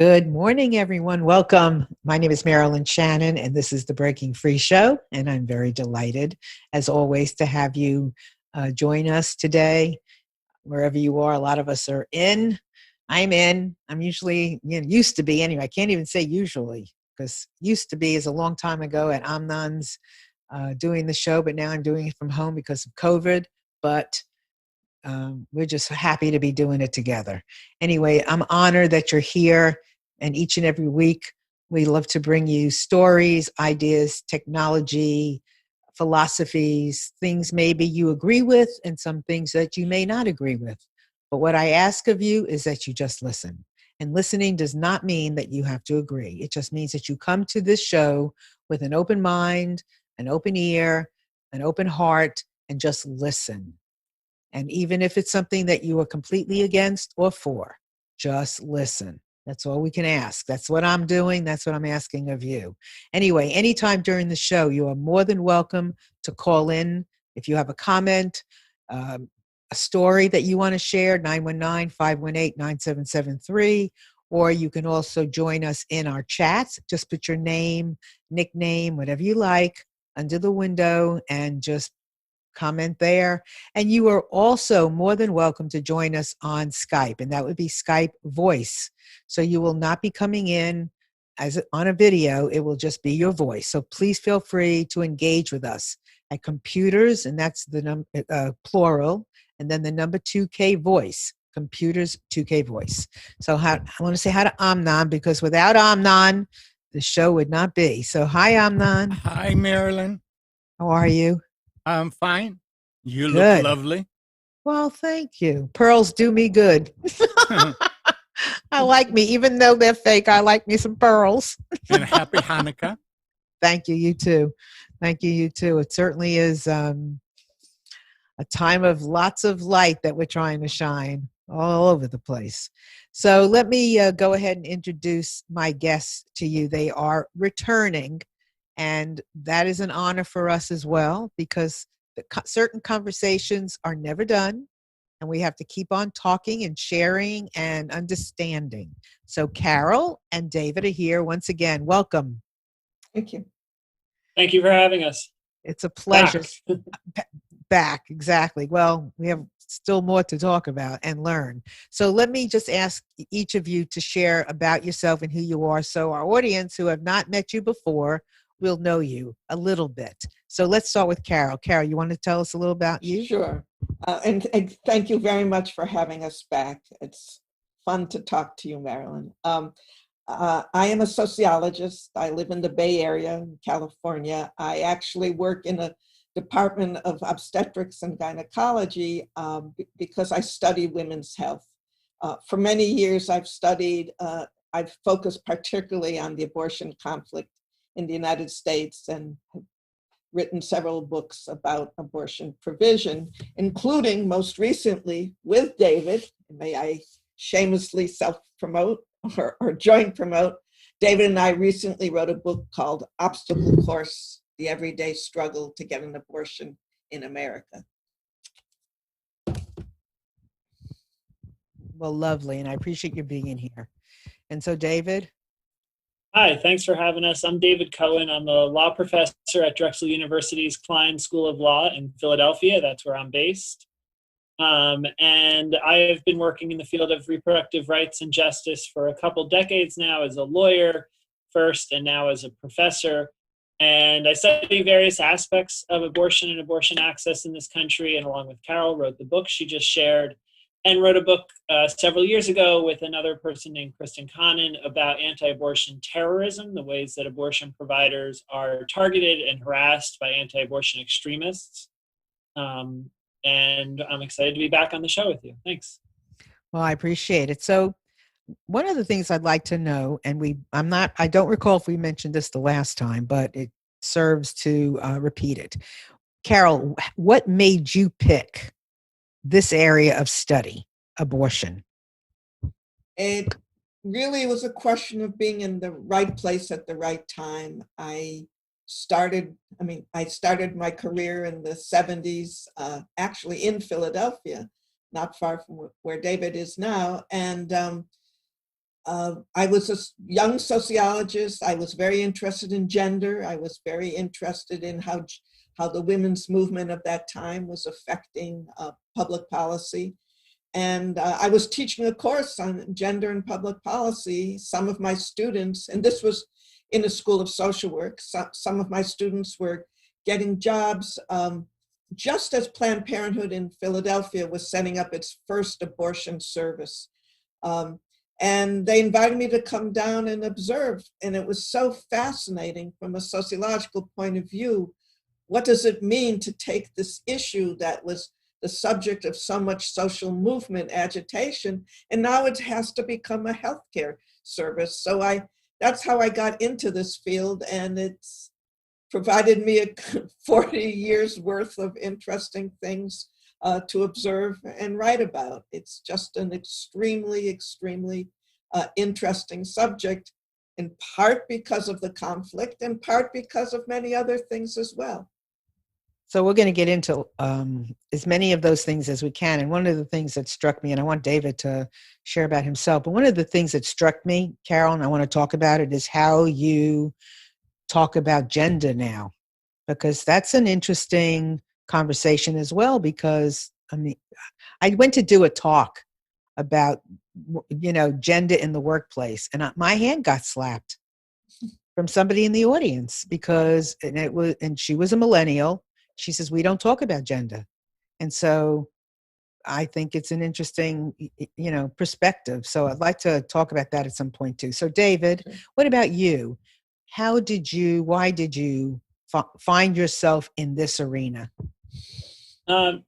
Good morning, everyone. Welcome. My name is Marilyn Shannon, and this is the Breaking Free Show. And I'm very delighted, as always, to have you join us today, wherever you are. A lot of us are in. I'm in. I'm usually, used to be anyway. I can't even say usually, because used to be is a long time ago at Amnon's doing the show, but now I'm doing it from home because of COVID. But we're just happy to be doing it together. Anyway, I'm honored that you're here, and each and every week we love to bring you stories, ideas, technology, philosophies, things maybe you agree with, and some things that you may not agree with. But what I ask of you is that you just listen. And listening does not mean that you have to agree. It just means that you come to this show with an open mind, an open ear, an open heart, and just listen. And even if it's something that you are completely against or for, just listen. That's all we can ask. That's what I'm doing. That's what I'm asking of you. Anyway, anytime during the show, you are more than welcome to call in. If you have a comment, a story that you want to share, 919-518-9773. Or you can also join us in our chats. Just put your name, nickname, whatever you like under the window and just comment there. And you are also more than welcome to join us on Skype, and that would be Skype voice. So you will not be coming in as on a video, it will just be your voice. So please feel free to engage with us at computers, and that's the plural, and then the number 2K voice, computers 2K voice. So I want to say hi to Amnon, because without Amnon, the show would not be. So hi, Amnon. Hi, Marilyn. How are you? I'm fine. You look Good. lovely. Well, thank you. Pearls do me good. I like me, even though they're fake. I like me some pearls. And happy Hanukkah. Thank you. You too. Thank you. You too. It certainly is a time of lots of light that we're trying to shine all over the place. So let me go ahead and introduce my guests to you. They are returning, and that is an honor for us as well, because certain conversations are never done, and we have to keep on talking and sharing and understanding. So Carole and David are here once again. Welcome. Thank you. Thank you for having us. It's a pleasure. Back, exactly. Well, we have still more to talk about and learn. So let me just ask each of you to share about yourself and who you are, so our audience who have not met you before will know you a little bit. So let's start with Carole. Carole, you want to tell us a little about you? Sure. And thank you very much for having us back. It's fun to talk to you, Marilyn. I am a sociologist. I live in the Bay Area in California. I actually work in a department of obstetrics and gynecology because I study women's health. For many years, I've focused particularly on the abortion conflict in the United States, and have written several books about abortion provision, including most recently with David. May I shamelessly self-promote or joint promote? David and I recently wrote a book called Obstacle Course: The Everyday Struggle to Get an Abortion in America. Well, lovely, and I appreciate you being in here. And so, David? Hi, thanks for having us. I'm David Cohen. I'm a law professor at Drexel University's Klein School of Law in Philadelphia. That's where I'm based. And I have been working in the field of reproductive rights and justice for a couple decades now, as a lawyer first, and now as a professor. And I study various aspects of abortion and abortion access in this country, and along with Carole, wrote the book she just shared, and wrote a book several years ago with another person named Kristen Cohen about anti-abortion terrorism, the ways that abortion providers are targeted and harassed by anti-abortion extremists. And I'm excited to be back on the show with you. Thanks. Well, I appreciate it. So one of the things I'd like to know, and I don't recall if we mentioned this the last time, but it serves to repeat it. Carole, what made you pick this area of study, abortion? It really was a question of being in the right place at the right time. I started my career in the 70s, actually in Philadelphia, not far from where David is now. And I was a young sociologist. I was very interested in gender. I was very interested in how the women's movement of that time was affecting public policy. And I was teaching a course on gender and public policy. Some of my students, and this was in a school of social work, some of my students were getting jobs just as Planned Parenthood in Philadelphia was setting up its first abortion service. And they invited me to come down and observe. And it was so fascinating from a sociological point of view. What does it mean to take this issue that was the subject of so much social movement agitation, and now it has to become a healthcare service? So that's how I got into this field, and it's provided me 40 years worth of interesting things to observe and write about. It's just an extremely, extremely interesting subject, in part because of the conflict, in part because of many other things as well. So we're going to get into as many of those things as we can. And one of the things that struck me, and I want David to share about himself, but one of the things that struck me, Carole, and I want to talk about it, is how you talk about gender now, because that's an interesting conversation as well. Because I mean, I went to do a talk about, gender in the workplace, and my hand got slapped from somebody in the audience because, and she was a millennial. She says, we don't talk about gender. And so I think it's an interesting, perspective. So I'd like to talk about that at some point too. So David, what about you? Why did you find yourself in this arena?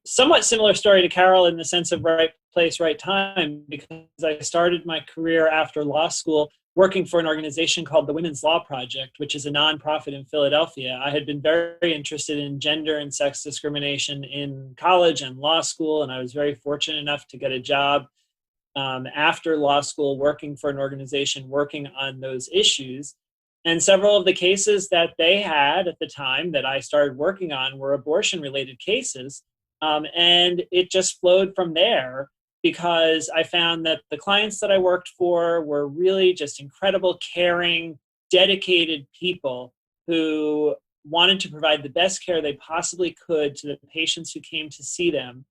Somewhat similar story to Carole in the sense of right place, right time, because I started my career after law school working for an organization called the Women's Law Project, which is a nonprofit in Philadelphia. I had been very interested in gender and sex discrimination in college and law school, and I was very fortunate enough to get a job after law school working for an organization working on those issues. And several of the cases that they had at the time that I started working on were abortion-related cases. And it just flowed from there, because I found that the clients that I worked for were really just incredible, caring, dedicated people who wanted to provide the best care they possibly could to the patients who came to see them.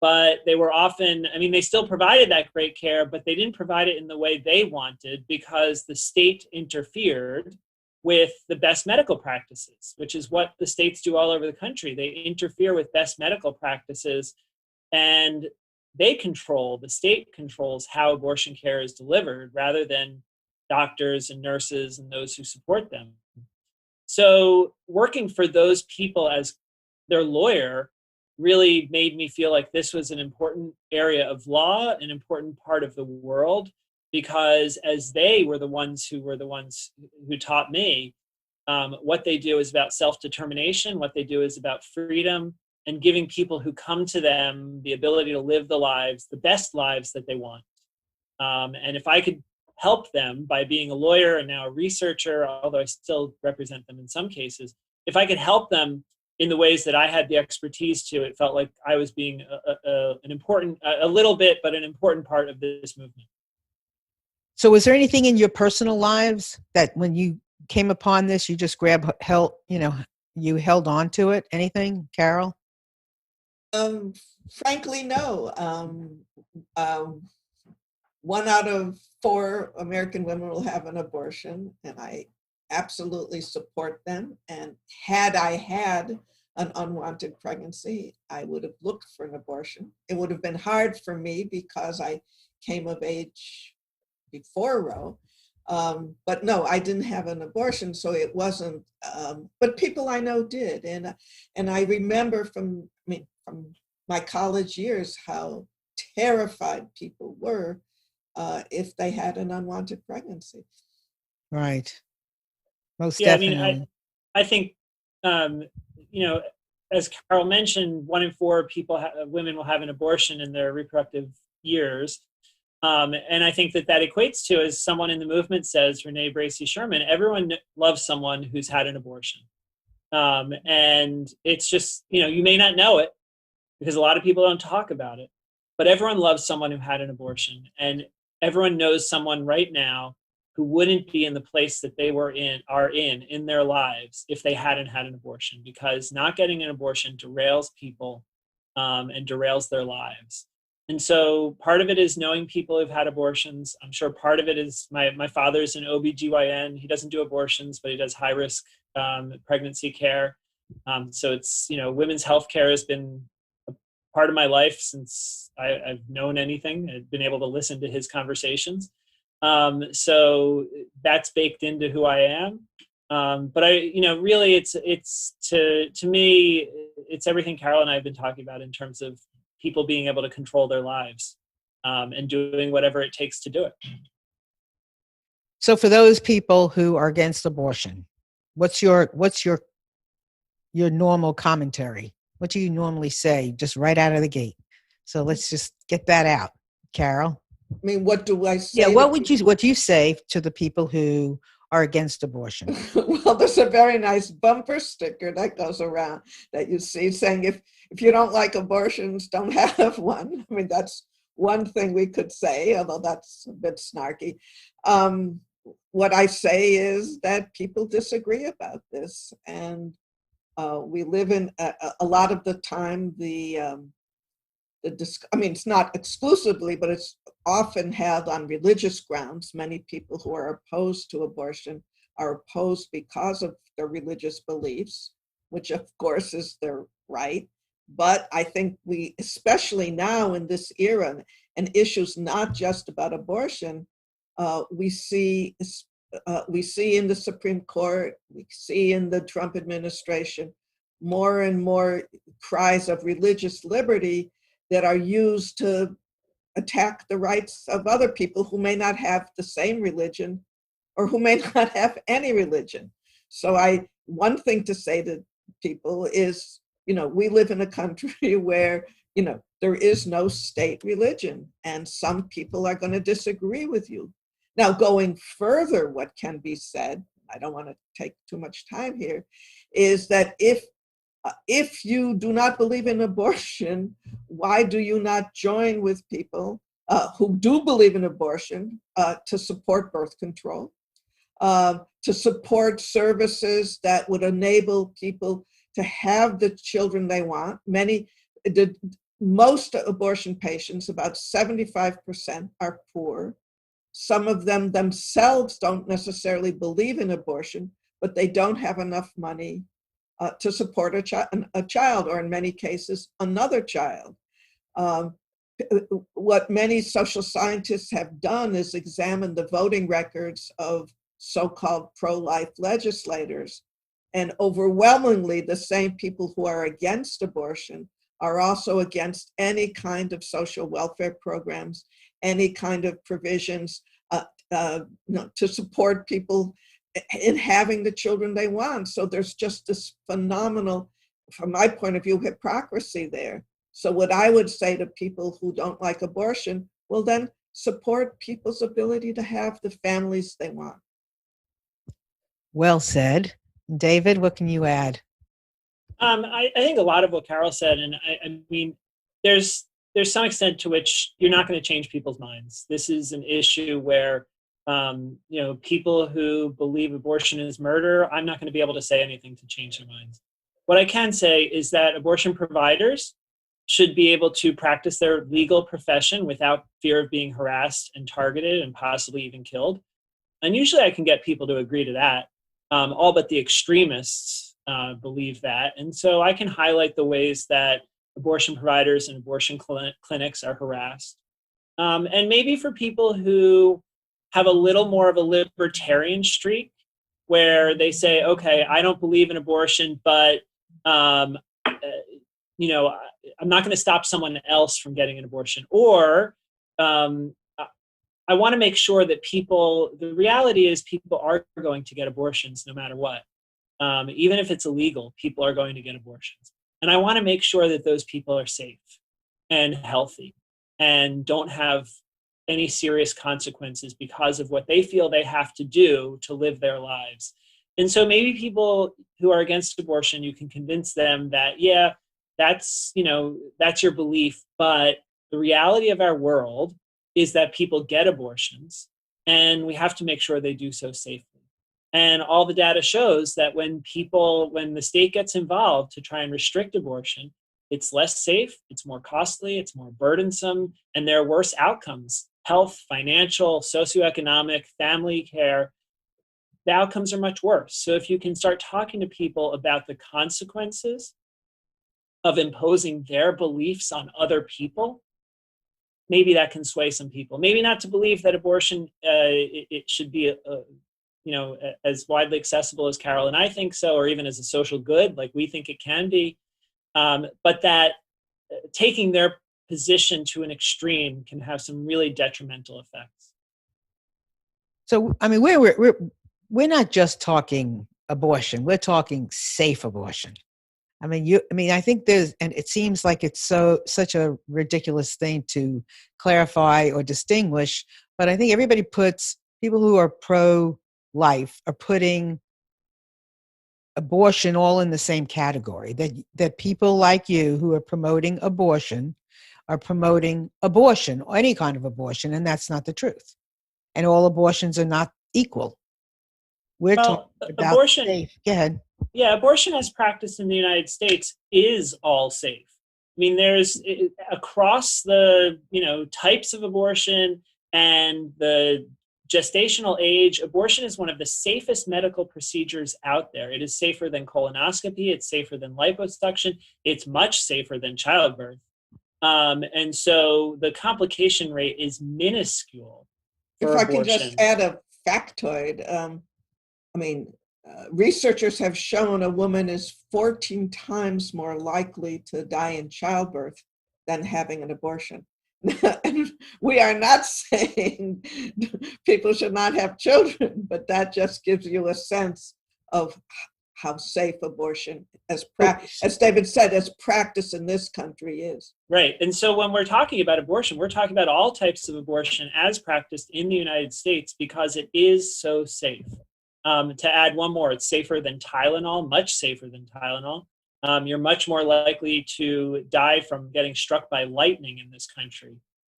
But they were often, they still provided that great care, but they didn't provide it in the way they wanted because the state interfered with the best medical practices, which is what the states do all over the country. They interfere with best medical practices, and the state controls how abortion care is delivered rather than doctors and nurses and those who support them. So working for those people as their lawyer really made me feel like this was an important area of law, an important part of the world, because as they were the ones who taught me, what they do is about self-determination, what they do is about freedom, and giving people who come to them the ability to live the best lives that they want. And if I could help them by being a lawyer and now a researcher, although I still represent them in some cases, if I could help them in the ways that I had the expertise to, it felt like I was being an important part of this movement. So was there anything in your personal lives that when you came upon this, you just you held on to it? Anything, Carole? Frankly, no. 1 out of 4 American women will have an abortion, and I absolutely support them. And had I had an unwanted pregnancy, I would have looked for an abortion. It would have been hard for me because I came of age before Roe. But no, I didn't have an abortion, so it wasn't, but people I know did. And I remember from my college years how terrified people were if they had an unwanted pregnancy. Right. Most definitely. I think, as Carole mentioned, 1 in 4 women will have an abortion in their reproductive years. And I think that equates to, as someone in the movement says, Renee Bracey Sherman, everyone loves someone who's had an abortion. And it's just, you may not know it because a lot of people don't talk about it, but everyone loves someone who had an abortion. And everyone knows someone right now who wouldn't be in the place that they are in their lives if they hadn't had an abortion, because not getting an abortion derails people and derails their lives. And so part of it is knowing people who've had abortions. I'm sure part of it is my father's an OBGYN. He doesn't do abortions, but he does high risk pregnancy care. So it's, women's health care has been a part of my life since I've known anything. I've been able to listen to his conversations. So that's baked into who I am. But really it's to me, it's everything Carole and I have been talking about in terms of people being able to control their lives, and doing whatever it takes to do it. So for those people who are against abortion, what's your normal commentary? What do you normally say just right out of the gate? So let's just get that out. Carole? I mean, what do I say? Yeah, what do you say to the people who are against abortion? Well, there's a very nice bumper sticker that goes around that you see saying, if you don't like abortions, don't have one. I mean, that's one thing we could say, although that's a bit snarky. What I say is that people disagree about this, and we live in a lot of the time it's not exclusively, but it's often held on religious grounds. Many people who are opposed to abortion are opposed because of their religious beliefs, which of course is their right. But I think we, especially now in this era, and issues not just about abortion, we see in the Supreme Court, we see in the Trump administration, more and more cries of religious liberty that are used to attack the rights of other people who may not have the same religion or who may not have any religion. So one thing to say to people is, we live in a country where, there is no state religion, and some people are going to disagree with you. Now, going further, what can be said, I don't want to take too much time here, is that if you do not believe in abortion, why do you not join with people who do believe in abortion to support birth control, to support services that would enable people to have the children they want? Most abortion patients, about 75%, are poor. Some of them themselves don't necessarily believe in abortion, but they don't have enough money to support a child, or in many cases, another child. What many social scientists have done is examine the voting records of so-called pro-life legislators. And overwhelmingly, the same people who are against abortion are also against any kind of social welfare programs, any kind of provisions to support people in having the children they want. So there's just this phenomenal, from my point of view, hypocrisy there. So what I would say to people who don't like abortion, well, then support people's ability to have the families they want. Well said. David, what can you add? I think a lot of what Carole said, and I mean, there's some extent to which you're not going to change people's minds. This is an issue where people who believe abortion is murder, I'm not going to be able to say anything to change their minds. What I can say is that abortion providers should be able to practice their legal profession without fear of being harassed and targeted and possibly even killed. And usually I can get people to agree to that. All but the extremists believe that. And so I can highlight the ways that abortion providers and abortion clinics are harassed. And maybe for people who have a little more of a libertarian streak, where they say, okay, I don't believe in abortion, but I'm not going to stop someone else from getting an abortion. Or I want to make sure that the reality is people are going to get abortions no matter what. Even if it's illegal, people are going to get abortions. And I want to make sure that those people are safe and healthy and don't have any serious consequences because of what they feel they have to do to live their lives. And so maybe people who are against abortion, you can convince them that, yeah, that's your belief, but the reality of our world is that people get abortions, and we have to make sure they do so safely. And all the data shows that when the state gets involved to try and restrict abortion, it's less safe, it's more costly, it's more burdensome, and there are worse outcomes: health, financial, socioeconomic, family care. The outcomes are much worse. So if you can start talking to people about the consequences of imposing their beliefs on other people, maybe that can sway some people. Maybe not to believe that abortion it should be as widely accessible as Carole and I think so, or even as a social good like we think it can be, but that taking their position to an extreme can have some really detrimental effects. So, I mean, we're not just talking abortion; we're talking safe abortion. I mean, I think and it seems like it's such a ridiculous thing to clarify or distinguish, but I think people who are pro-life are putting abortion all in the same category. That people like you who are promoting abortion are promoting abortion or any kind of abortion, and that's not the truth. And all abortions are not equal. We're talking about abortion. Safe. Go ahead. Yeah, abortion as practiced in the United States is all safe. I mean, there's across the types of abortion and the gestational age, abortion is one of the safest medical procedures out there. It is safer than colonoscopy. It's safer than liposuction. It's much safer than childbirth. And so the complication rate is minuscule for If I abortion. can just add a factoid, researchers have shown a woman is 14 times more likely to die in childbirth than having an abortion. And we are not saying people should not have children, but that just gives you a sense of how safe abortion, as David said, as practice in this country is. Right. And so when we're talking about abortion, we're talking about all types of abortion as practiced in the United States because it is so safe. To add one more, it's safer than Tylenol, much safer than Tylenol. You're much more likely to die from getting struck by lightning in this country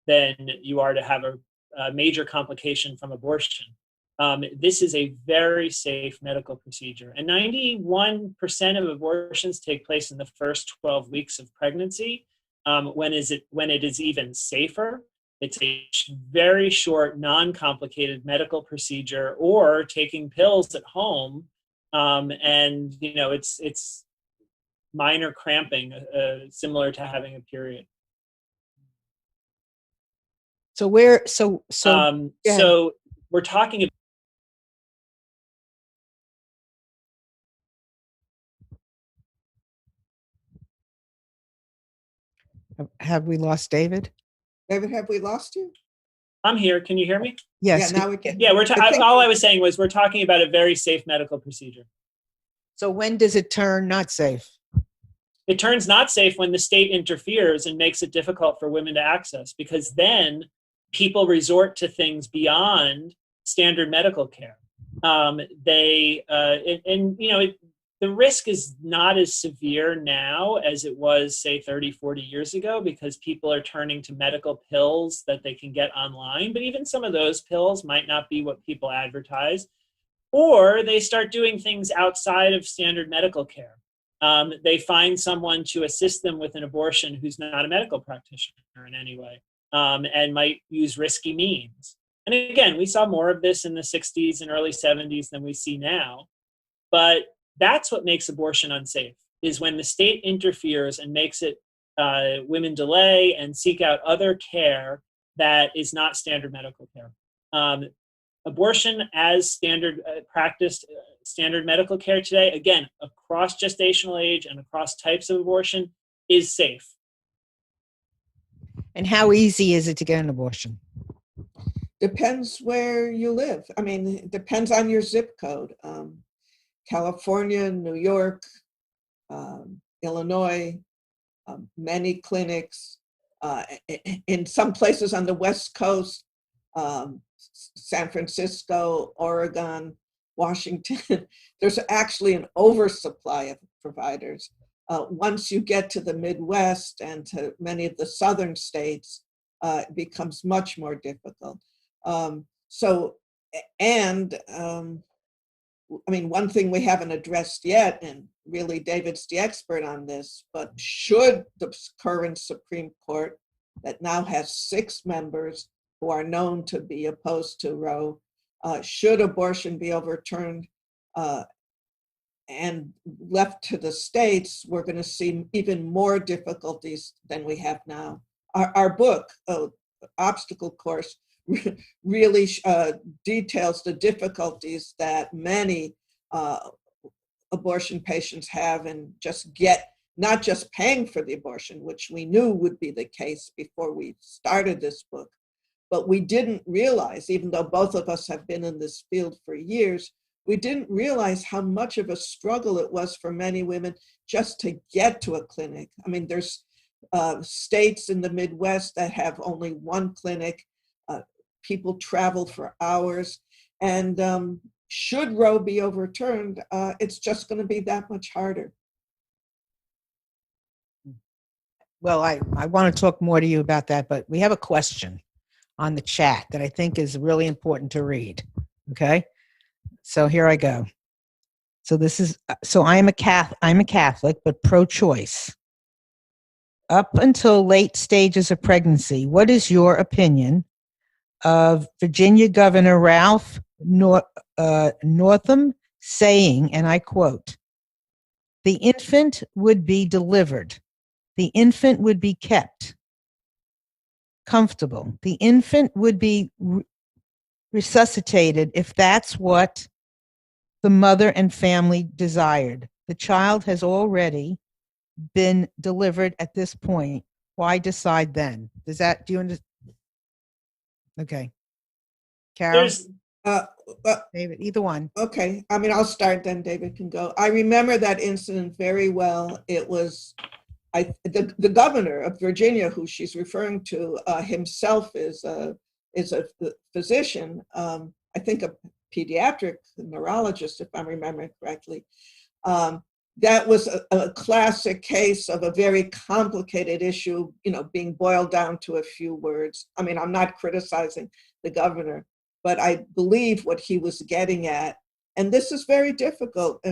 than you are to have a major complication from abortion. This is a very safe medical procedure. And 91% of abortions take place in the first 12 weeks of pregnancy. When it is even safer. It's a very short, non-complicated medical procedure, or taking pills at home, and it's minor cramping, similar to having a period. So we're talking about. Have we lost David? David, have we lost you? I'm here. Can you hear me? Yes. Yeah, now we can. Yeah, all I was saying was we're talking about a very safe medical procedure. So when does it turn not safe? It turns not safe when the state interferes and makes it difficult for women to access, because then people resort to things beyond standard medical care. The risk is not as severe now as it was, say, 30, 40 years ago, because people are turning to medical pills that they can get online. But even some of those pills might not be what people advertise. Or they start doing things outside of standard medical care. They find someone to assist them with an abortion who's not a medical practitioner in any way, and might use risky means. And again, we saw more of this in the 60s and early 70s than we see now. But that's what makes abortion unsafe, is when the state interferes and makes it women delay and seek out other care that is not standard medical care. Abortion as standard practiced standard medical care today, again, across gestational age and across types of abortion, is safe. And how easy is it to get an abortion? Depends where you live. I mean, it depends on your zip code. California, New York, Illinois, many clinics. In some places on the West Coast, San Francisco, Oregon, Washington, there's actually an oversupply of providers. Once you get to the Midwest and to many of the southern states, it becomes much more difficult. So, and I mean, one thing we haven't addressed yet, and really David's the expert on this, but should the current Supreme Court, that now has 6 members who are known to be opposed to Roe, should abortion be overturned and left to the states, we're going to see even more difficulties than we have now. Our book, Obstacle Course, really details the difficulties that many abortion patients have and not just paying for the abortion, which we knew would be the case before we started this book, but we didn't realize, even though both of us have been in this field for years, we didn't realize how much of a struggle it was for many women just to get to a clinic. I mean, there's states in the Midwest that have only one clinic. People travel for hours. And should Roe be overturned, it's just going to be that much harder. Well, I want to talk more to you about that, but we have a question on the chat that I think is really important to read. Okay. So here I go. So I'm a Catholic, but pro-choice. Up until late stages of pregnancy, what is your opinion of Virginia Governor Ralph Northam saying, and I quote, "The infant would be delivered. The infant would be kept comfortable. The infant would be resuscitated if that's what the mother and family desired. The child has already been delivered at this point. Why decide then?" Do you understand? Okay. Carol? David, either one. Okay, I mean, I'll start, then David can go. I remember that incident very well. It was the governor of Virginia, who she's referring to, himself is a physician, I think a pediatric neurologist, if I'm remembering correctly. That was a classic case of a very complicated issue, being boiled down to a few words. I mean, I'm not criticizing the governor, but I believe what he was getting at. And this is very difficult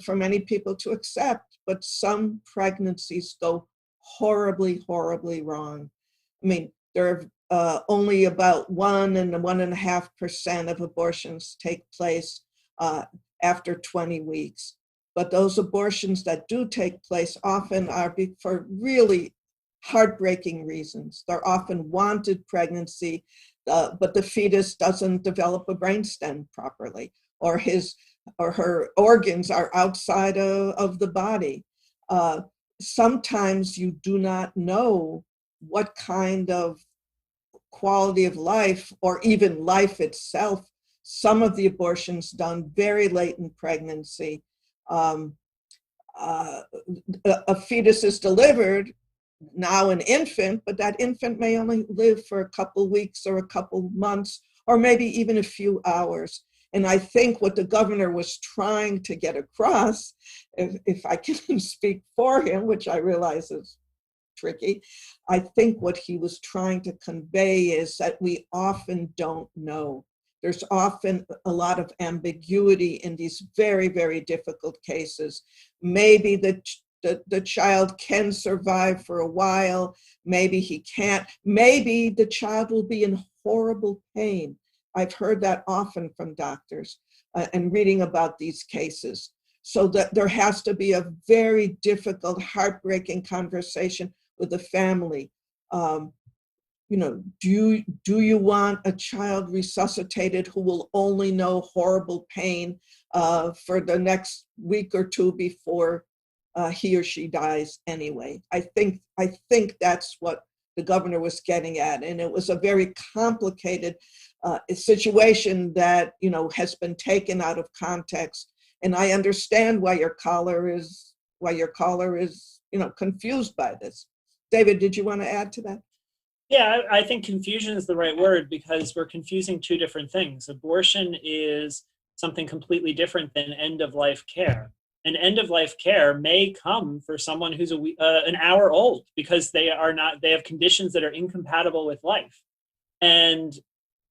for many people to accept, but some pregnancies go horribly, horribly wrong. I mean, there are only about 1 and 1.5% of abortions take place after 20 weeks. But those abortions that do take place often are for really heartbreaking reasons. They're often wanted pregnancy, but the fetus doesn't develop a brainstem properly, or his or her organs are outside of the body. Sometimes you do not know what kind of quality of life, or even life itself, some of the abortions done very late in pregnancy. A fetus is delivered, now an infant, but that infant may only live for a couple weeks or a couple months, or maybe even a few hours. And I think what the governor was trying to get across, if I can speak for him, which I realize is tricky, I think what he was trying to convey is that we often don't know. There's often a lot of ambiguity in these very, very difficult cases. Maybe the child can survive for a while. Maybe he can't. Maybe the child will be in horrible pain. I've heard that often from doctors and reading about these cases. So that there has to be a very difficult, heartbreaking conversation with the family. Do you want a child resuscitated who will only know horrible pain for the next week or two before he or she dies anyway? I think that's what the governor was getting at, and it was a very complicated situation that has been taken out of context. And I understand why your caller is confused by this. David, did you want to add to that? Yeah, I think confusion is the right word, because we're confusing two different things. Abortion is something completely different than end-of-life care. an end-of-life care may come for someone who's an hour old because they have conditions that are incompatible with life. And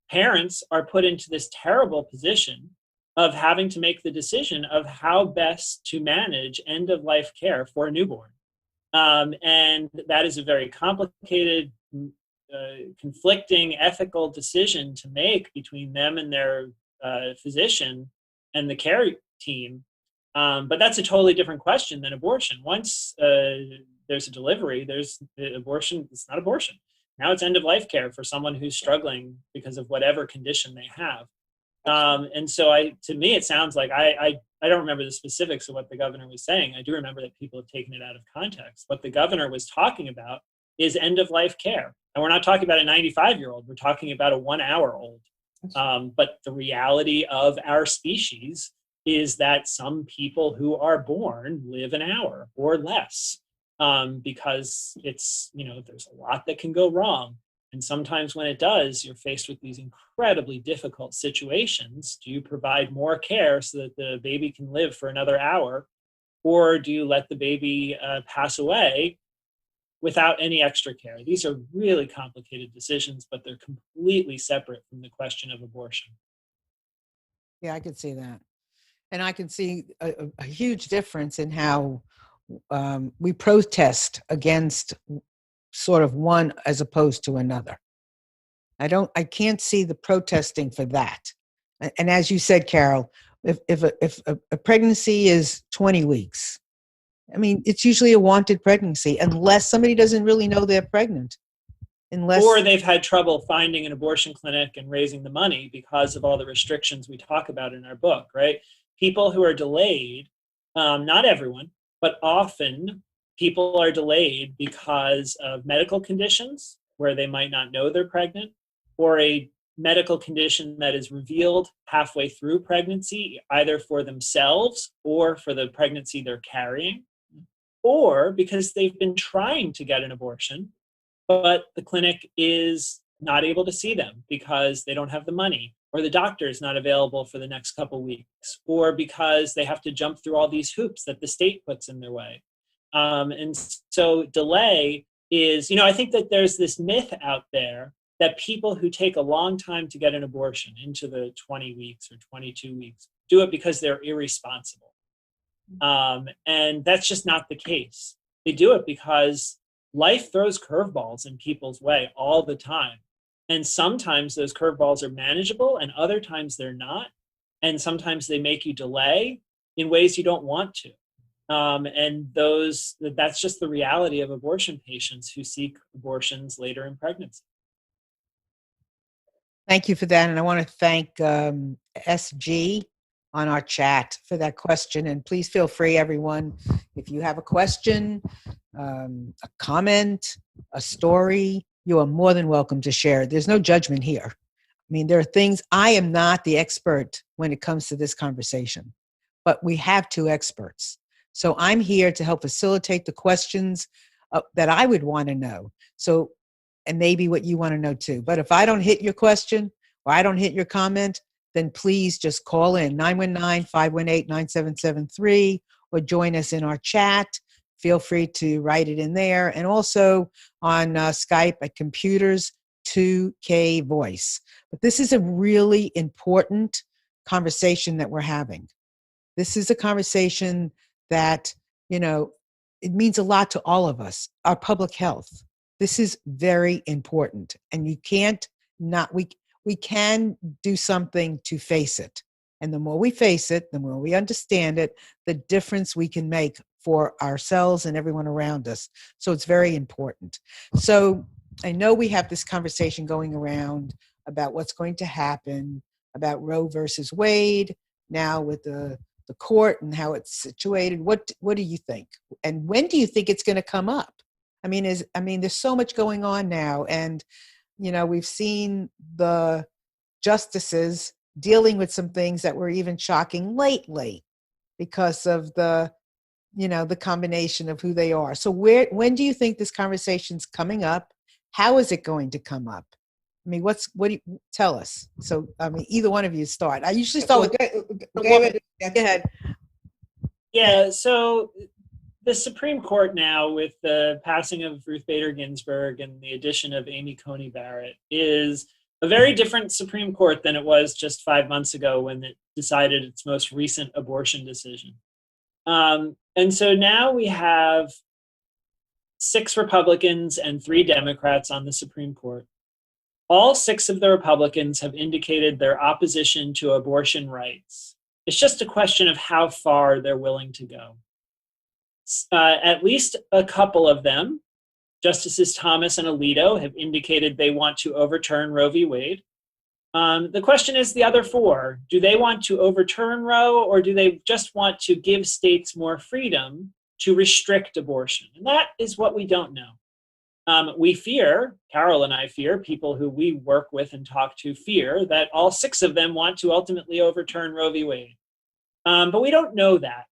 parents are put into this terrible position of having to make the decision of how best to manage end-of-life care for a newborn. And that is a very complicated, conflicting ethical decision to make between them and their physician and the care team. But that's a totally different question than abortion. Once there's a delivery, there's abortion. It's not abortion. Now it's end-of-life care for someone who's struggling because of whatever condition they have. And so to me, it sounds like I don't remember the specifics of what the governor was saying. I do remember that people have taken it out of context. What the governor was talking about is end-of-life care. And we're not talking about a 95-year-old. We're talking about a 1 hour old. But the reality of our species is that some people who are born live an hour or less because there's a lot that can go wrong. And sometimes when it does, you're faced with these incredibly difficult situations. Do you provide more care so that the baby can live for another hour? Or do you let the baby pass away without any extra care? These are really complicated decisions, but they're completely separate from the question of abortion. Yeah, I could see that. And I can see a huge difference in how we protest against sort of one as opposed to another. I can't see the protesting for that. And as you said, Carole, if a pregnancy is 20 weeks, I mean, it's usually a wanted pregnancy unless somebody doesn't really know they're pregnant. Or they've had trouble finding an abortion clinic and raising the money because of all the restrictions we talk about in our book, right? People who are delayed, not everyone, but often people are delayed because of medical conditions where they might not know they're pregnant, or a medical condition that is revealed halfway through pregnancy, either for themselves or for the pregnancy they're carrying, or because they've been trying to get an abortion, but the clinic is not able to see them because they don't have the money, or the doctor is not available for the next couple weeks, or because they have to jump through all these hoops that the state puts in their way. And so delay is, I think that there's this myth out there that people who take a long time to get an abortion, into the 20 weeks or 22 weeks, do it because they're irresponsible. And that's just not the case. They do it because life throws curveballs in people's way all the time. And sometimes those curveballs are manageable and other times they're not. And sometimes they make you delay in ways you don't want to. And that's just the reality of abortion patients who seek abortions later in pregnancy. Thank you for that. And I want to thank SG on our chat for that question. And please feel free, everyone, if you have a question, a comment, a story, you are more than welcome to share. There's no judgment here. I mean, there are things, I am not the expert when it comes to this conversation, but we have two experts. So I'm here to help facilitate the questions that I would want to know. So, and maybe what you want to know too. But if I don't hit your question or I don't hit your comment, then please just call in 919-518-9773 or join us in our chat. Feel free to write it in there. And also on Skype at Computers 2K Voice. But this is a really important conversation that we're having. This is a conversation that, it means a lot to all of us, our public health. This is very important. And you can't not, we can do something to face it. And the more we face it, the more we understand it, the difference we can make for ourselves and everyone around us. So it's very important. So I know we have this conversation going around about what's going to happen, about Roe versus Wade, now with the court and how it's situated. What do you think? And when do you think it's going to come up? I mean, there's so much going on now. And, we've seen the justices dealing with some things that were even shocking lately because of the combination of who they are. So when do you think this conversation's coming up? How is it going to come up? I mean, what do you tell us? So, either one of you start. I usually start with David. Go ahead. Yeah, so the Supreme Court now, with the passing of Ruth Bader Ginsburg and the addition of Amy Coney Barrett, is a very different Supreme Court than it was just 5 months ago when it decided its most recent abortion decision. And so now we have 6 Republicans and 3 Democrats on the Supreme Court. All 6 of the Republicans have indicated their opposition to abortion rights. It's just a question of how far they're willing to go. At least a couple of them, Justices Thomas and Alito, have indicated they want to overturn Roe v. Wade. The question is the other 4. Do they want to overturn Roe, or do they just want to give states more freedom to restrict abortion? And that is what we don't know. We fear, Carole and I fear, people who we work with and talk to fear that all 6 of them want to ultimately overturn Roe v. Wade. But we don't know that.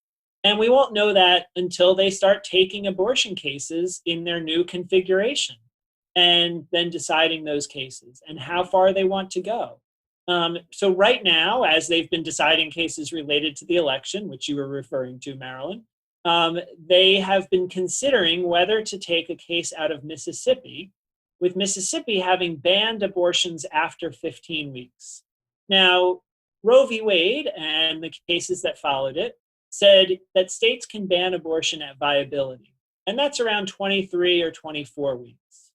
And we won't know that until they start taking abortion cases in their new configuration and then deciding those cases and how far they want to go. So right now, as they've been deciding cases related to the election, which you were referring to, Marilyn, they have been considering whether to take a case out of Mississippi, with Mississippi having banned abortions after 15 weeks. Now, Roe v. Wade and the cases that followed it said that states can ban abortion at viability, and that's around 23 or 24 weeks.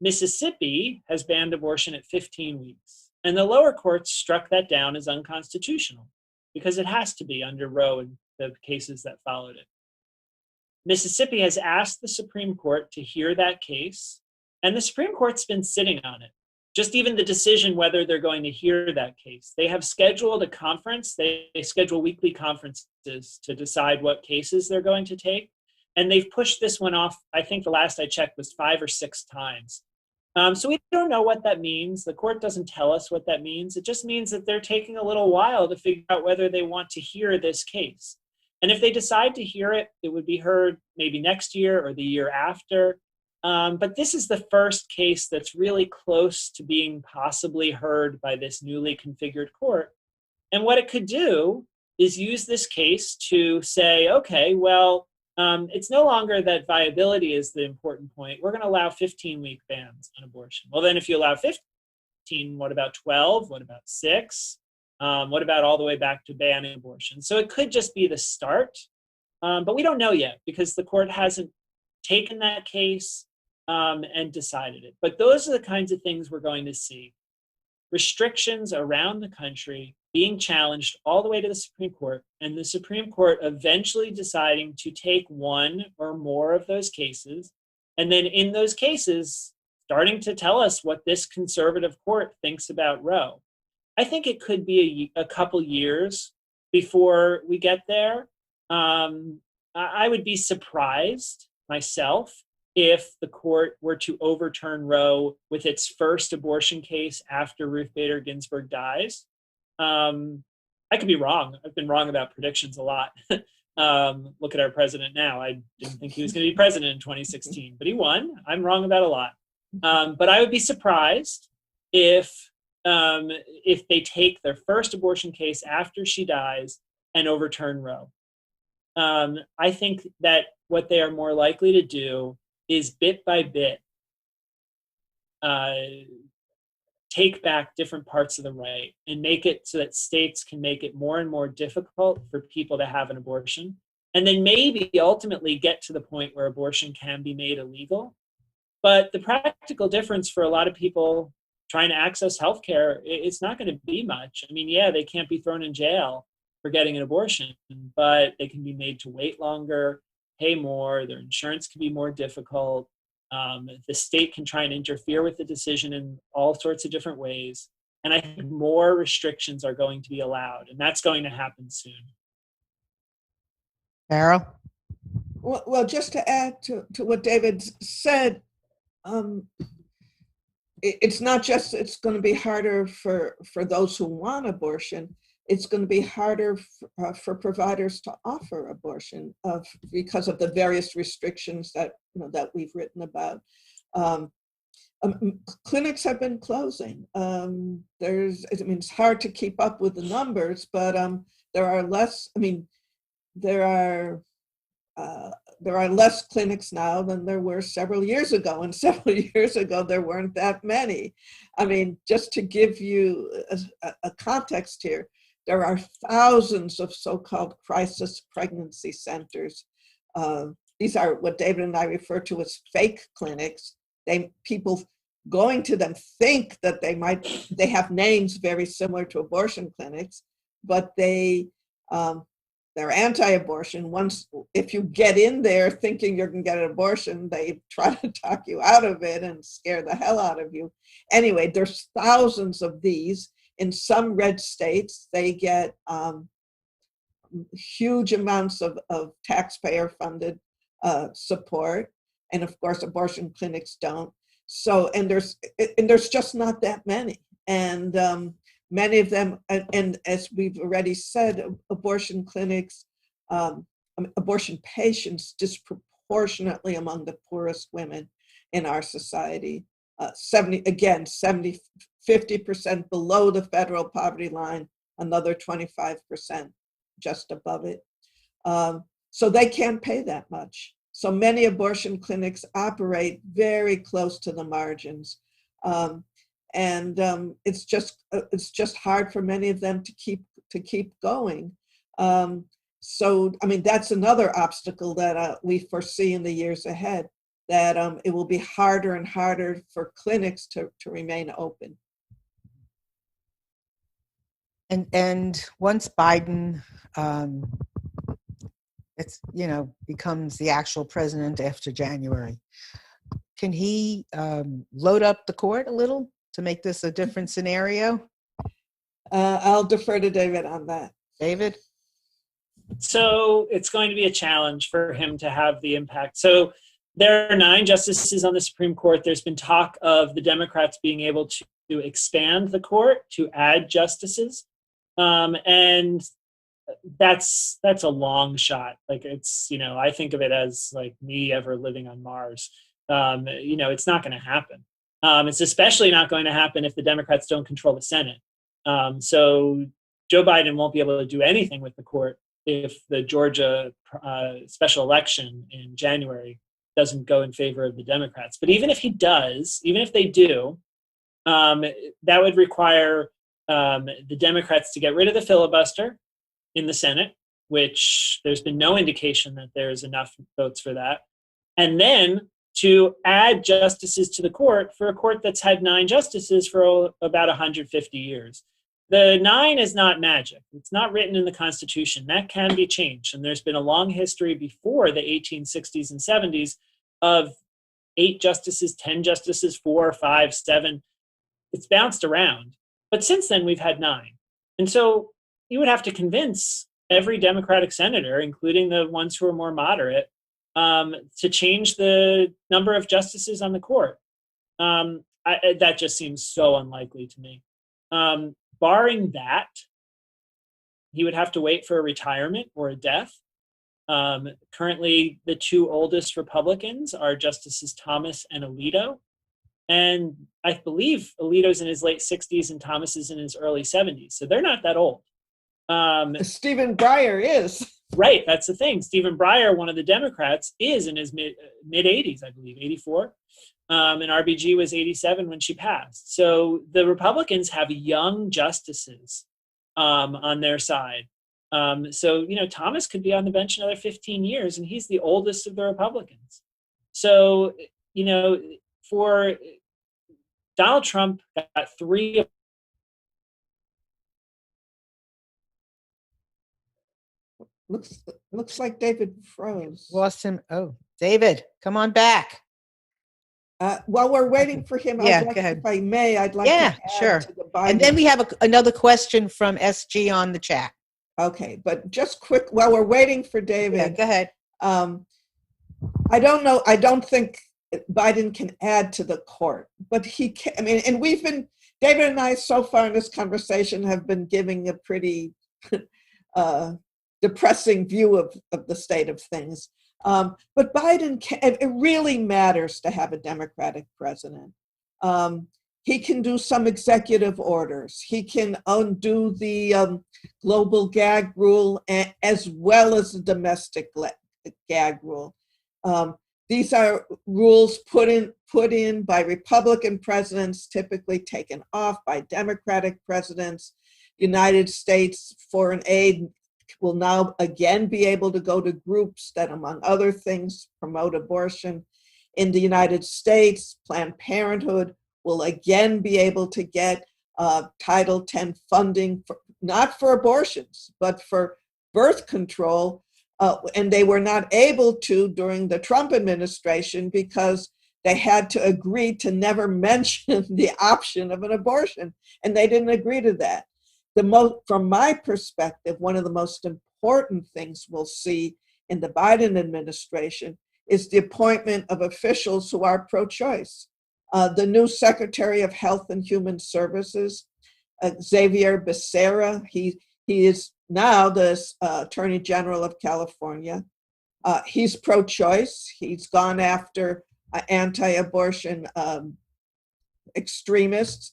Mississippi has banned abortion at 15 weeks, and the lower courts struck that down as unconstitutional because it has to be under Roe and the cases that followed it. Mississippi has asked the Supreme Court to hear that case, and the Supreme Court's been sitting on it. Just even the decision whether they're going to hear that case. They have scheduled a conference. They schedule weekly conferences to decide what cases they're going to take. And they've pushed this one off, I think the last I checked was 5 or 6 times. So we don't know what that means. The court doesn't tell us what that means. It just means that they're taking a little while to figure out whether they want to hear this case. And if they decide to hear it, it would be heard maybe next year or the year after. But this is the first case that's really close to being possibly heard by this newly configured court. And what it could do is use this case to say, okay, well, it's no longer that viability is the important point. We're going to allow 15-week bans on abortion. Well, then if you allow 15, what about 12? What about 6? What about all the way back to banning abortion? So it could just be the start, but we don't know yet because the court hasn't taken that case and decided it. But those are the kinds of things we're going to see. Restrictions around the country being challenged all the way to the Supreme Court, and the Supreme Court eventually deciding to take one or more of those cases, and then in those cases, starting to tell us what this conservative court thinks about Roe. I think it could be a couple years before we get there. I would be surprised myself if the court were to overturn Roe with its first abortion case after Ruth Bader Ginsburg dies. I could be wrong. I've been wrong about predictions a lot. Look at our president now. I didn't think he was going to be president in 2016, but he won. I'm wrong about a lot. But I would be surprised if they take their first abortion case after she dies and overturn Roe. I think that what they are more likely to do is bit by bit take back different parts of the right and make it so that states can make it more and more difficult for people to have an abortion, and then maybe ultimately get to the point where abortion can be made illegal. But the practical difference for a lot of people trying to access healthcare, it's not going to be much. I mean, yeah, they can't be thrown in jail for getting an abortion, but they can be made to wait longer, pay more, their insurance can be more difficult. The state can try and interfere with the decision in all sorts of different ways. And I think more restrictions are going to be allowed, and that's going to happen soon. Carole? Well, just to add to what David said, it's not just it's going to be harder for those who want abortion. It's going to be harder for providers to offer abortion because of the various restrictions that we've written about. Clinics have been closing. It's hard to keep up with the numbers, but there are less. there are less clinics now than there were several years ago, and several years ago there weren't that many. I mean, just to give you a context here, there are thousands of so-called crisis pregnancy centers. These are what David and I refer to as fake clinics. People going to them think that they have names very similar to abortion clinics, but they're anti-abortion. Once, if you get in there thinking you're going to get an abortion, they try to talk you out of it and scare the hell out of you. Anyway, there's thousands of these. In some red states, they get huge amounts of taxpayer-funded support, and of course, abortion clinics don't. So, and there's just not that many, and many of them, and as we've already said, abortion clinics, abortion patients disproportionately among the poorest women in our society. 50% below the federal poverty line, another 25% just above it. So they can't pay that much. So many abortion clinics operate very close to the margins. It's just hard for many of them to keep going. So, I mean, that's another obstacle that we foresee in the years ahead, that it will be harder and harder for clinics to remain open. And once Biden, becomes the actual president after January, can he load up the court a little to make this a different scenario? I'll defer to David on that. David? So it's going to be a challenge for him to have the impact. So there are 9 justices on the Supreme Court. There's been talk of the Democrats being able to expand the court to add justices. And that's a long shot. Like, it's, I think of it as like me ever living on Mars. It's not going to happen. It's especially not going to happen if the Democrats don't control the Senate. So Joe Biden won't be able to do anything with the court if the Georgia special election in January doesn't go in favor of the Democrats. But even if he does, even if they do, that would require the Democrats to get rid of the filibuster in the Senate, which there's been no indication that there's enough votes for that. And then to add justices to the court, for a court that's had 9 justices for about 150 years. The 9 is not magic. It's not written in the Constitution. That can be changed. And there's been a long history before the 1860s and 70s of 8 justices, 10 justices, 4, 5, 7. It's bounced around. But since then, we've had 9. And so you would have to convince every Democratic senator, including the ones who are more moderate, to change the number of justices on the court. That just seems so unlikely to me. Barring that, he would have to wait for a retirement or a death. Currently, the 2 oldest Republicans are Justices Thomas and Alito. And I believe Alito's in his late 60s and Thomas is in his early 70s. So they're not that old. Stephen Breyer is. Right, that's the thing. Stephen Breyer, one of the Democrats, is in his mid-80s, I believe, 84. And RBG was 87 when she passed. So the Republicans have young justices on their side. So, Thomas could be on the bench another 15 years, and he's the oldest of the Republicans. So, for Donald Trump got 3. Looks like David froze. Lost him. Oh, David, come on back. While we're waiting for him, Go ahead. If I may, I'd like to add to the Biden. And then we have another question from SG on the chat. Okay, but just quick, while we're waiting for David. Yeah, go ahead. I don't know. I don't think Biden can add to the court, but he can. I mean, and David and I so far in this conversation have been giving a pretty depressing view of the state of things. But Biden it really matters to have a Democratic president. he can do some executive orders. He can undo the global gag rule as well as the domestic gag rule. These are rules put in by Republican presidents, typically taken off by Democratic presidents. United States foreign aid will now again be able to go to groups that, among other things, promote abortion. In the United States, Planned Parenthood will again be able to get Title X funding, not for abortions, but for birth control. And they were not able to during the Trump administration because they had to agree to never mention the option of an abortion, and they didn't agree to that. From my perspective, one of the most important things we'll see in the Biden administration is the appointment of officials who are pro-choice. The new Secretary of Health and Human Services, Xavier Becerra, he is now the Attorney General of California. He's pro-choice. He's gone after anti-abortion extremists.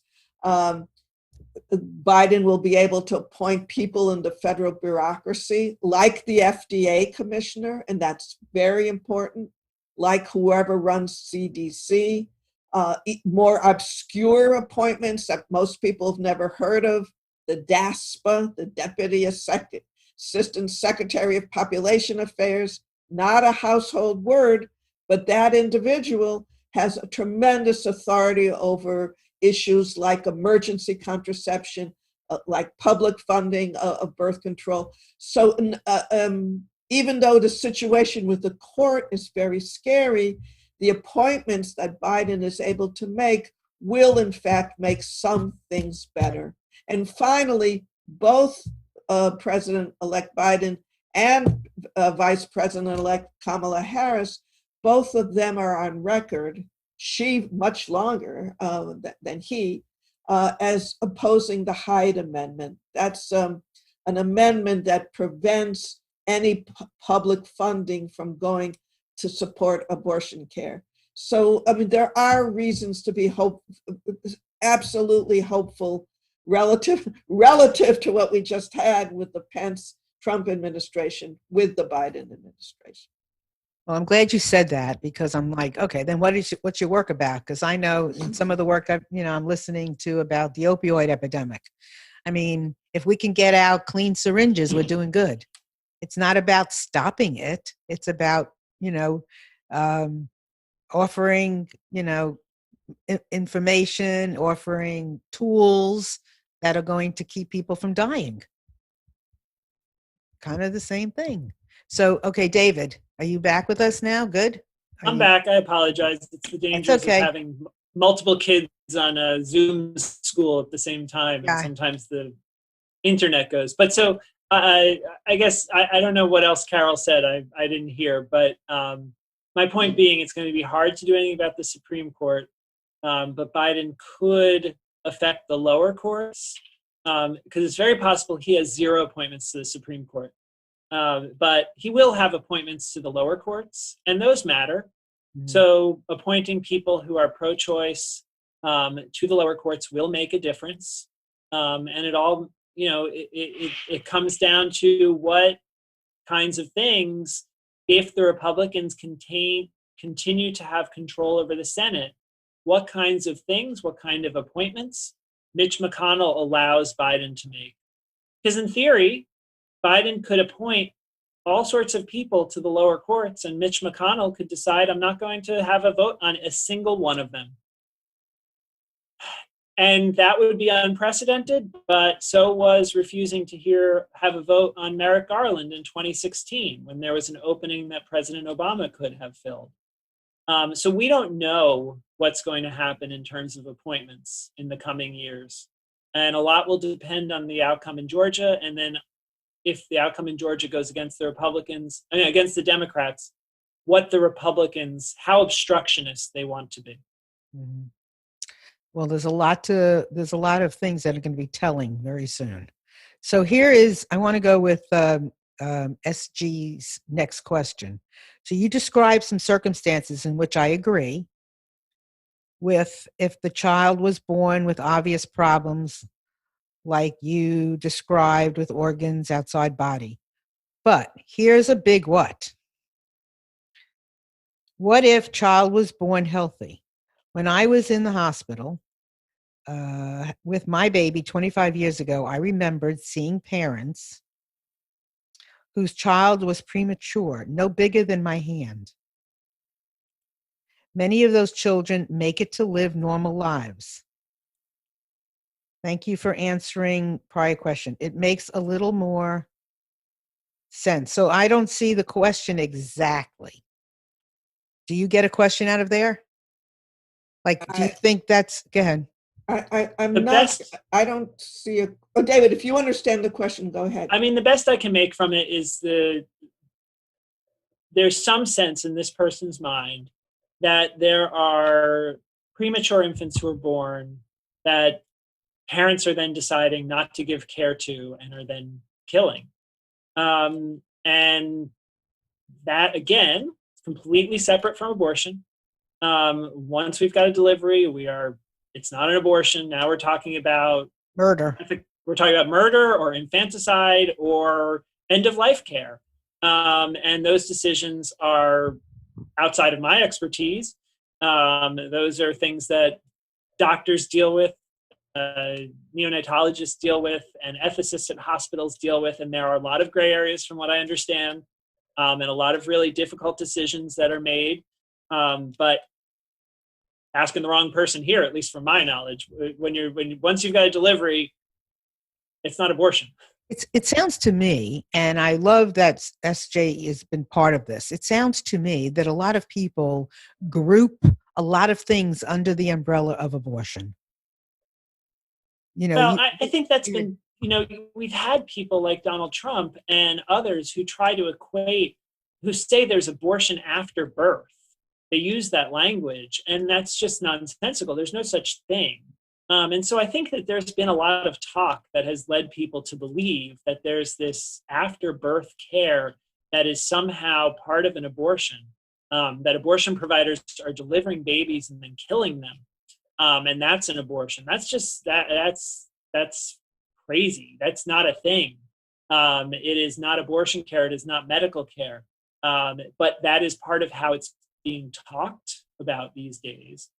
Biden will be able to appoint people in the federal bureaucracy, like the FDA commissioner, and that's very important, like whoever runs CDC, more obscure appointments that most people have never heard of, the DASPA, the Deputy Assistant Secretary of Population Affairs, not a household word, but that individual has a tremendous authority over issues like emergency contraception, like public funding of birth control. So even though the situation with the court is very scary, the appointments that Biden is able to make will in fact make some things better. And finally, both President-elect Biden and Vice President-elect Kamala Harris, both of them are on record, she much longer than he, as opposing the Hyde Amendment. That's an amendment that prevents any public funding from going to support abortion care. So, I mean, there are reasons to be absolutely hopeful relative to what we just had with the Pence-Trump administration with the Biden administration. Well, I'm glad you said that, because I'm like, okay, then what's your work about? Because I know in some of the work I'm listening to about the opioid epidemic. I mean, if we can get out clean syringes, we're doing good. It's not about stopping it. It's about, offering, information, offering tools that are going to keep people from dying. Kind of the same thing. So, okay, David, are you back with us now? Good. I'm back. I apologize. It's the dangers of having multiple kids on a Zoom school at the same time. And sometimes the internet goes. But so I guess I don't know what else Carole said. I didn't hear. But my point being, it's going to be hard to do anything about the Supreme Court. But Biden could affect the lower courts, because it's very possible he has 0 appointments to the Supreme Court. But he will have appointments to the lower courts, and those matter. Mm-hmm. So appointing people who are pro-choice to the lower courts will make a difference. And it all, it comes down to what kinds of things, if the Republicans continue to have control over the Senate, what kinds of things, what kind of appointments Mitch McConnell allows Biden to make. Because in theory, Biden could appoint all sorts of people to the lower courts, and Mitch McConnell could decide, I'm not going to have a vote on a single one of them. And that would be unprecedented, but so was refusing to have a vote on Merrick Garland in 2016, when there was an opening that President Obama could have filled. So we don't know what's going to happen in terms of appointments in the coming years. And a lot will depend on the outcome in Georgia, and then if the outcome in Georgia goes against against the Democrats, what the Republicans, how obstructionist they want to be. Mm-hmm. Well, there's a lot of things that are going to be telling very soon. So I want to go with SG's next question. So you described some circumstances in which I agree with if the child was born with obvious problems like you described with organs outside body. But here's a big what. What if child was born healthy? When I was in the hospital with my baby 25 years ago, I remembered seeing parents whose child was premature, no bigger than my hand. Many of those children make it to live normal lives. Thank you for answering prior question. It makes a little more sense. So I don't see the question exactly. Do you get a question out of there? Like, do you think that's, go ahead. I'm The not, best- I don't see it. Oh, David, if you understand the question, go ahead. I mean, the best I can make from it is there's some sense in this person's mind that there are premature infants who are born that parents are then deciding not to give care to and are then killing. And that, again, is completely separate from abortion. Once we've got a delivery, it's not an abortion. Now we're talking about Murder. We're talking about murder or infanticide or end of life care. And those decisions are outside of my expertise. Those are things that doctors deal with, neonatologists deal with, and ethicists at hospitals deal with. And there are a lot of gray areas from what I understand, and a lot of really difficult decisions that are made. But asking the wrong person here, at least from my knowledge, once you've got a delivery, it's not abortion. It sounds to me, and I love that SJ has been part of this. It sounds to me that a lot of people group a lot of things under the umbrella of abortion. Well, I think that's been, we've had people like Donald Trump and others who try to who say there's abortion after birth. They use that language, and that's just nonsensical. There's no such thing. And so I think that there's been a lot of talk that has led people to believe that there's this after birth care that is somehow part of an abortion, that abortion providers are delivering babies and then killing them. And that's an abortion. That's just that's crazy. That's not a thing. It is not abortion care. It is not medical care. But that is part of how it's being talked about these days.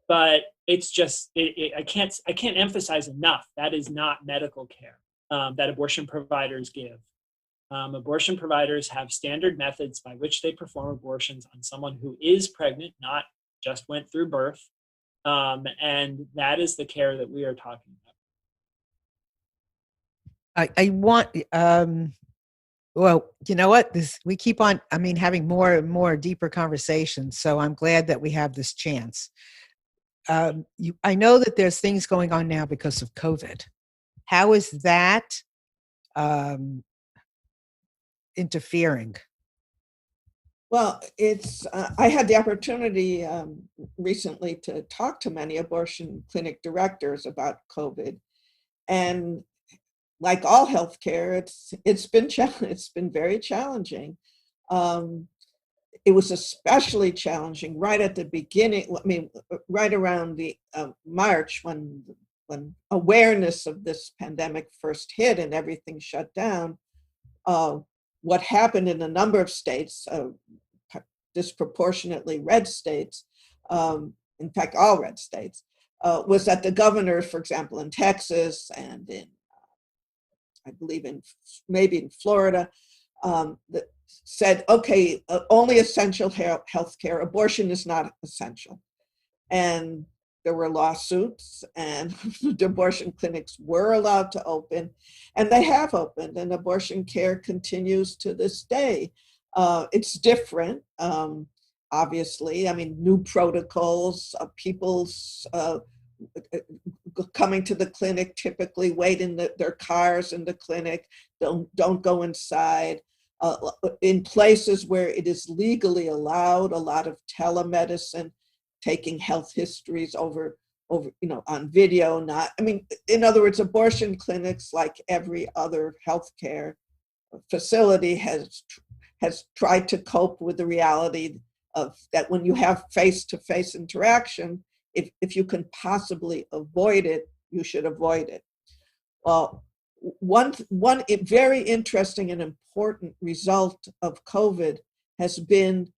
But it's just I can't emphasize enough that is not medical care that abortion providers give. Abortion providers have standard methods by which they perform abortions on someone who is pregnant, not just went through birth. And that is the care that we are talking about. I want, well, you know what? We keep on, having more and more deeper conversations. So I'm glad that we have this chance. I know that there's things going on now because of COVID. How is that interfering? Well, I had the opportunity recently to talk to many abortion clinic directors about COVID, and like all healthcare, it's been very challenging. It was especially challenging right at the beginning. Right around the March when awareness of this pandemic first hit and everything shut down. What happened in a number of states, disproportionately red states, in fact, all red states, was that the governors, for example, in Texas and in, I believe maybe in Florida, said, okay, only essential health care, abortion is not essential. And there were lawsuits, and the abortion clinics were allowed to open, and they have opened, and abortion care continues to this day. It's different, obviously. New protocols, people's coming to the clinic typically wait in their cars in the clinic, don't go inside. In places where it is legally allowed, a lot of telemedicine, taking health histories over on video. In other words, abortion clinics, like every other healthcare facility, has tried to cope with the reality of that when you have face-to-face interaction, if you can possibly avoid it, you should avoid it. Well, one very interesting and important result of COVID has been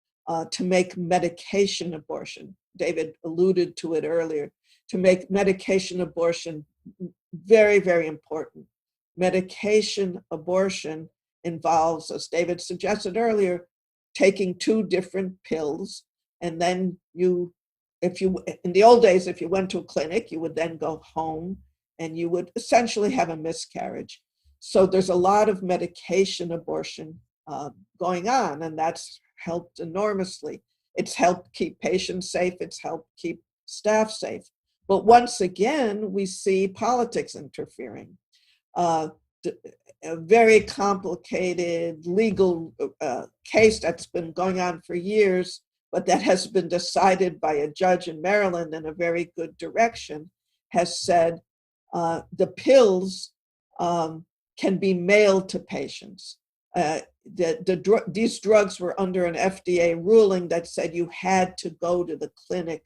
to make medication abortion. David alluded to it earlier. To make medication abortion very, very important. Medication abortion involves, as David suggested earlier, taking 2 different pills, and then in the old days, if you went to a clinic, you would then go home and you would essentially have a miscarriage. So there's a lot of medication abortion going on, and that's helped enormously. It's helped keep patients safe. It's helped keep staff safe. But once again, we see politics interfering. A very complicated legal case that's been going on for years, but that has been decided by a judge in Maryland in a very good direction, has said the pills can be mailed to patients. These drugs were under an FDA ruling that said you had to go to the clinic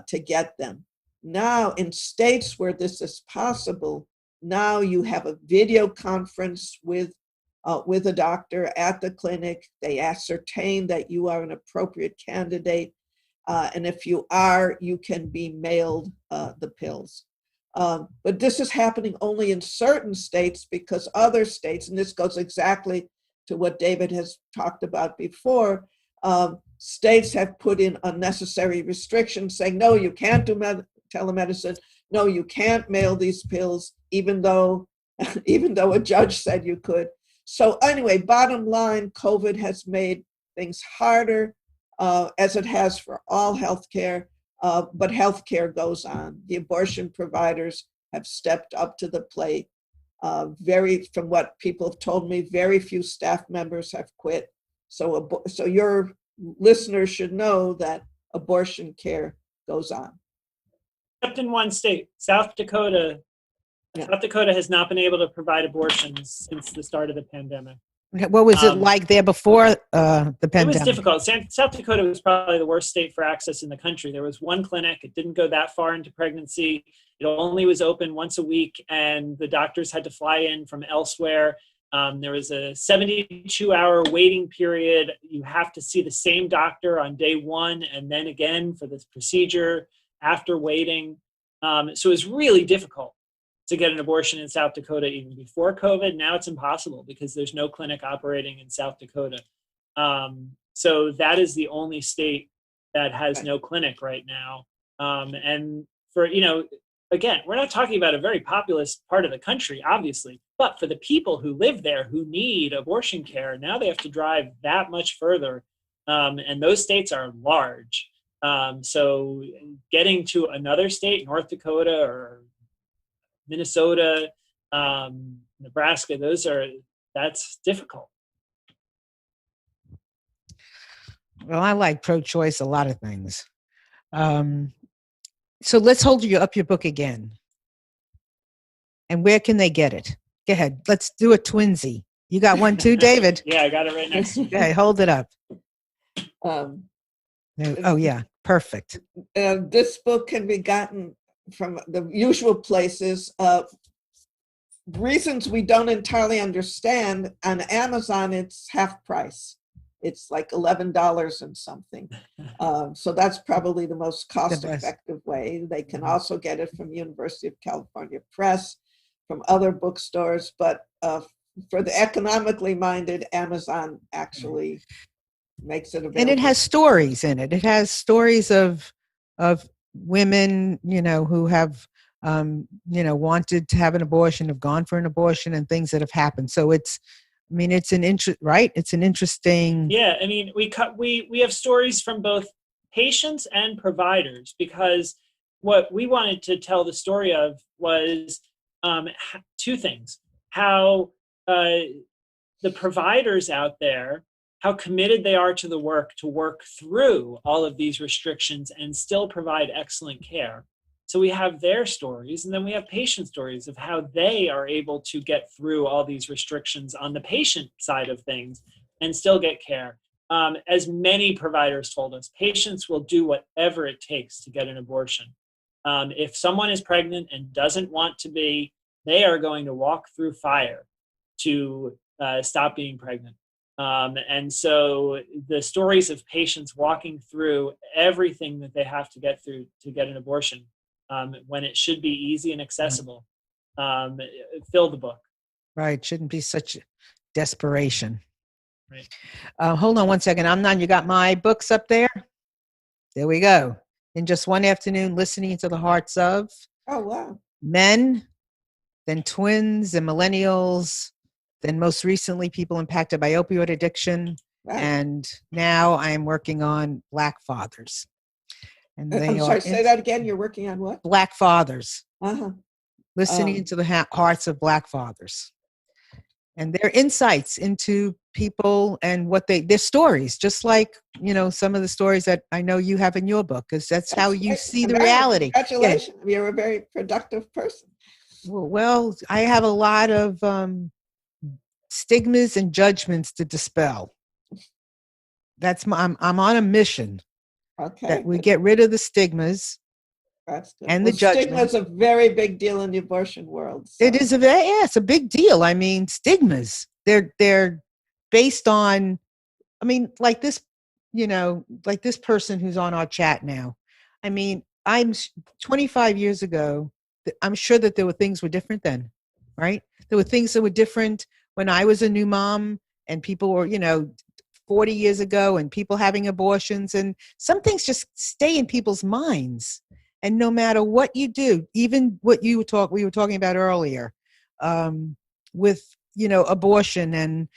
to get them. Now, in states where this is possible, now you have a video conference with a doctor at the clinic. They ascertain that you are an appropriate candidate. And if you are, you can be mailed the pills. But this is happening only in certain states because other states, and this goes exactly to what David has talked about before, states have put in unnecessary restrictions saying, no, you can't do telemedicine. No, you can't mail these pills, even though a judge said you could. So anyway, bottom line, COVID has made things harder, as it has for all healthcare, but healthcare goes on. The abortion providers have stepped up to the plate. From what people have told me, very few staff members have quit. So your listeners should know that abortion care goes on. Except in one state, South Dakota. Yeah. South Dakota has not been able to provide abortions since the start of the pandemic. What was it like there before the pandemic? It was difficult. South Dakota was probably the worst state for access in the country. There was one clinic. It didn't go that far into pregnancy. It only was open once a week, and the doctors had to fly in from elsewhere. There was a 72-hour waiting period. You have to see the same doctor on day 1 and then again for this procedure after waiting. So it was really difficult to get an abortion in South Dakota even before COVID. Now it's impossible because there's no clinic operating in South Dakota. So that is the only state that has no clinic right now. And for, again, we're not talking about a very populous part of the country, obviously, but for the people who live there who need abortion care, now they have to drive that much further. And those states are large. So getting to another state, North Dakota or Minnesota, Nebraska, that's difficult. Well, I like pro-choice, a lot of things. So let's hold you up your book again. And where can they get it? Go ahead. Let's do a twinsy. You got one too, David? Yeah, I got it right next to me. Okay, hold it up. Oh, yeah. Perfect. This book can be gotten from the usual places. Reasons we don't entirely understand. On Amazon, it's half price. It's like $11 and something. So that's probably the most cost-effective way. They can also get it from University of California Press, from other bookstores, but for the economically minded, Amazon actually makes it available. And it has stories in it. It has stories of women, who have, wanted to have an abortion, have gone for an abortion, and things that have happened. So it's an right? It's an interesting. Yeah, we have stories from both patients and providers, because what we wanted to tell the story of was 2 things: how the providers out there, how committed they are to the work to work through all of these restrictions and still provide excellent care. So we have their stories, and then we have patient stories of how they are able to get through all these restrictions on the patient side of things and still get care. as many providers told us, patients will do whatever it takes to get an abortion. If someone is pregnant and doesn't want to be, they are going to walk through fire to stop being pregnant. And so the stories of patients walking through everything that they have to get through to get an abortion, when it should be easy and accessible, fill the book. Right. Shouldn't be such desperation. Right. Hold on one second. Amnon, you got my books up there? There we go. In just one afternoon, listening to the hearts of men, then twins and millennials, then most recently people impacted by opioid addiction. Wow. And now I'm working on Black fathers. And I'm sorry, say that again. You're working on what? Black fathers. Uh-huh. Listening to the hearts of Black fathers. And their insights into people and their stories, just like, some of the stories that I know you have in your book, because that's how you see the reality. Congratulations. Yeah. You're a very productive person. Well, I have a lot of stigmas and judgments to dispel. I'm on a mission. Okay. That we get rid of the stigmas. That's good. And the judgment. Stigma is a very big deal in the abortion world. So. It is it's a big deal. I mean, stigmas. They're based on, like this, like this person who's on our chat now. I mean, I'm 25 years ago. I'm sure that there were things were different then, right? There were things that were different when I was a new mom, and people were, 40 years ago, and people having abortions, and some things just stay in people's minds. And no matter what you do, even what we were talking about earlier, with, abortion and,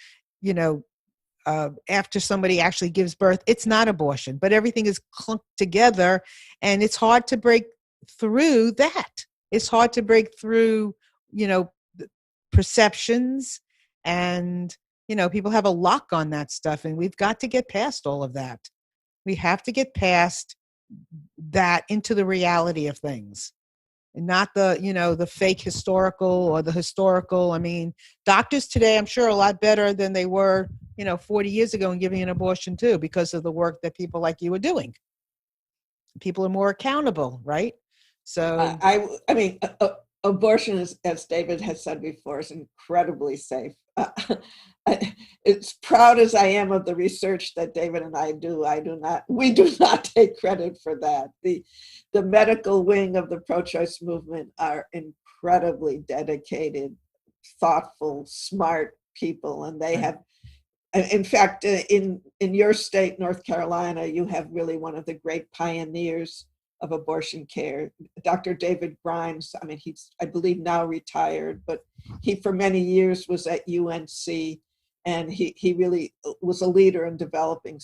after somebody actually gives birth, it's not abortion, but everything is clumped together, and it's hard to break through that. It's hard to break through, perceptions, and, people have a lock on that stuff, and we've got to get past all of that. We have to get past that into the reality of things, and not the fake historical or the historical. I mean, doctors today, I'm sure, are a lot better than they were, 40 years ago in giving an abortion too, because of the work that people like you are doing. People are more accountable, right? So I mean, abortion is, as David has said before, is incredibly safe. As proud as I am of the research that David and I do, we do not take credit for that. The medical wing of the pro-choice movement are incredibly dedicated, thoughtful, smart people, and they have, in fact, in your state, North Carolina, you have really one of the great pioneers of abortion care, Dr. David Grimes. I mean, he's, I believe, now retired, but he for many years was at UNC, and he really was a leader in developing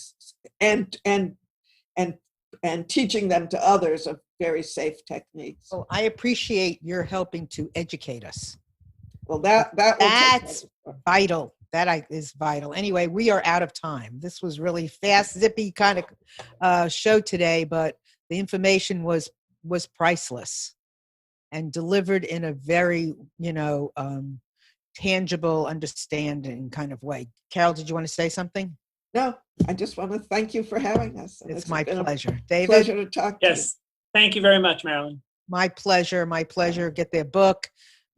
and teaching them to others of very safe techniques. Well, I appreciate your helping to educate us. Well, that's vital. That is vital. Anyway, we are out of time. This was really fast, zippy kind of show today, but the information was priceless and delivered in a very, tangible, understanding kind of way. Carole, did you want to say something? No, I just want to thank you for having us. It's my pleasure. David? Pleasure to talk to you. Yes. Thank you very much, Marilyn. My pleasure. My pleasure. Get their book.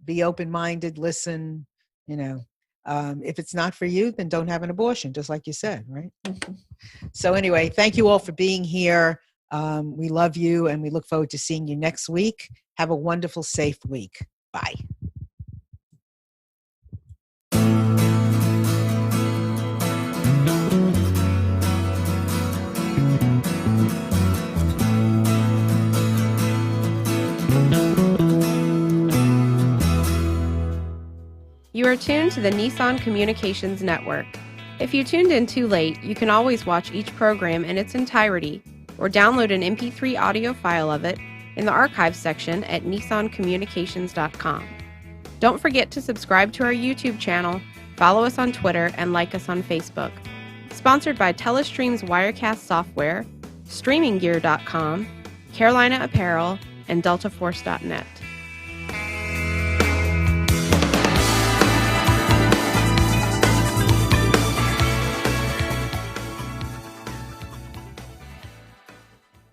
Be open-minded. Listen. If it's not for you, then don't have an abortion, just like you said, right? So anyway, thank you all for being here. We love you, and we look forward to seeing you next week. Have a wonderful, safe week. Bye. You are tuned to the Nissan Communications Network. If you tuned in too late, you can always watch each program in its entirety or download an MP3 audio file of it in the archives section at nissancommunications.com. Don't forget to subscribe to our YouTube channel, follow us on Twitter, and like us on Facebook. Sponsored by Telestream's Wirecast software, StreamingGear.com, Carolina Apparel, and DeltaForce.net.